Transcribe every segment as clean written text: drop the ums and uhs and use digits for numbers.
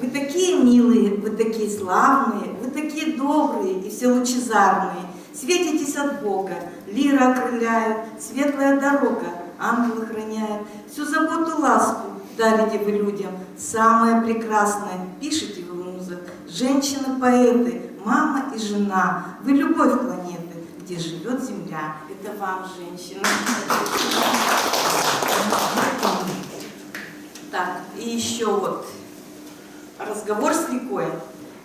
Вы такие милые, вы такие славные, вы такие добрые и все лучезарные. Светитесь от Бога, лира окрыляет, светлая дорога, ангелы храняют. Всю заботу, ласку дарите вы людям, самое прекрасное пишете вы музык. Женщины-поэты, мама и жена, вы любовь планеты, где живет земля. Это вам, женщина. Так, и еще вот разговор с рекой.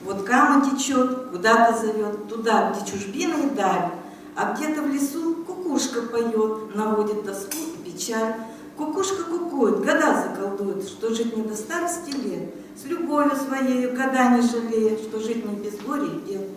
Вот Кама течет, куда-то зовет, туда, где чужбина и даль. А где-то в лесу кукушка поет, наводит тоску и печаль. Кукушка кукует, года заколдует, что жить не до старости лет. С любовью своей года не жалея, что жить не без горя и бед.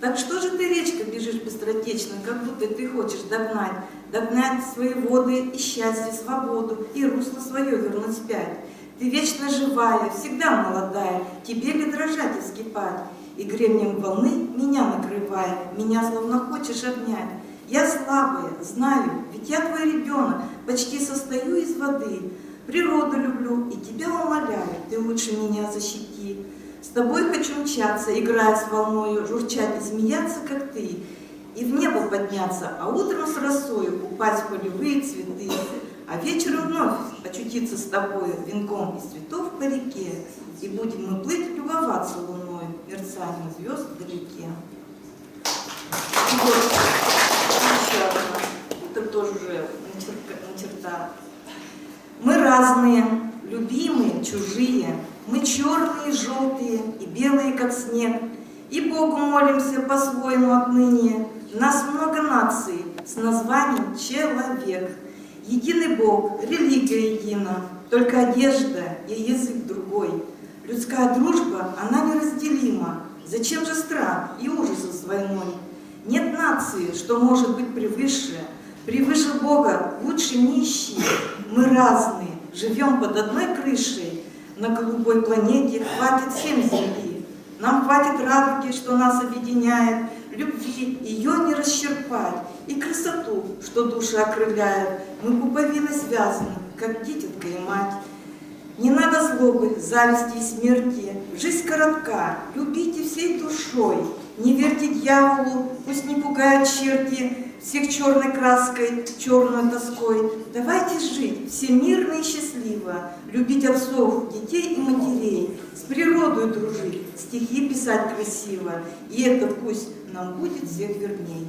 Так что же ты, речка, бежишь быстротечно, как будто ты хочешь догнать свои воды и счастье, свободу, и русло свое вернуть вспять. Ты вечно живая, всегда молодая, тебе ли дрожать и вскипать? И гребнем волны меня накрывая, меня словно хочешь обнять. Я слабая, знаю, ведь я твой ребенок, почти состою из воды. Природу люблю и тебя умоляю, ты лучше меня защити. С тобой хочу мчаться, играя с волною, журчать и смеяться, как ты. И в небо подняться, а утром с росою упасть в полевые цветы. А вечером вновь очутиться с тобой венком из цветов по реке. И будем мы плыть, любоваться луной, мерцанием звезд вдалеке. И вот еще одна, это тоже уже начерта. Мы разные, любимые, чужие. Мы черные, желтые и белые, как снег. И Богу молимся по-своему отныне. Нас много наций с названием «человек». Единый Бог, религия едина, только одежда и язык другой. Людская дружба, она неразделима. Зачем же страх и ужасы с войной? Нет нации, что может быть превыше Бога лучше не ищи. Мы разные, живем под одной крышей. На голубой планете хватит всем земли. Нам хватит радуги, что нас объединяет, любви, ее не расчерпать, и красоту, что души окрыляет. Мы пуповиной связаны, как дитятка и мать. Не надо злобы, зависти и смерти. Жизнь коротка, любите всей душой. Не верьте дьяволу, пусть не пугают черти всех черной краской, черной тоской. Давайте жить всемирно и счастливо, любить отцов, детей и матерей, с природой дружить, стихи писать красиво. И это пусть нам будет всех верней.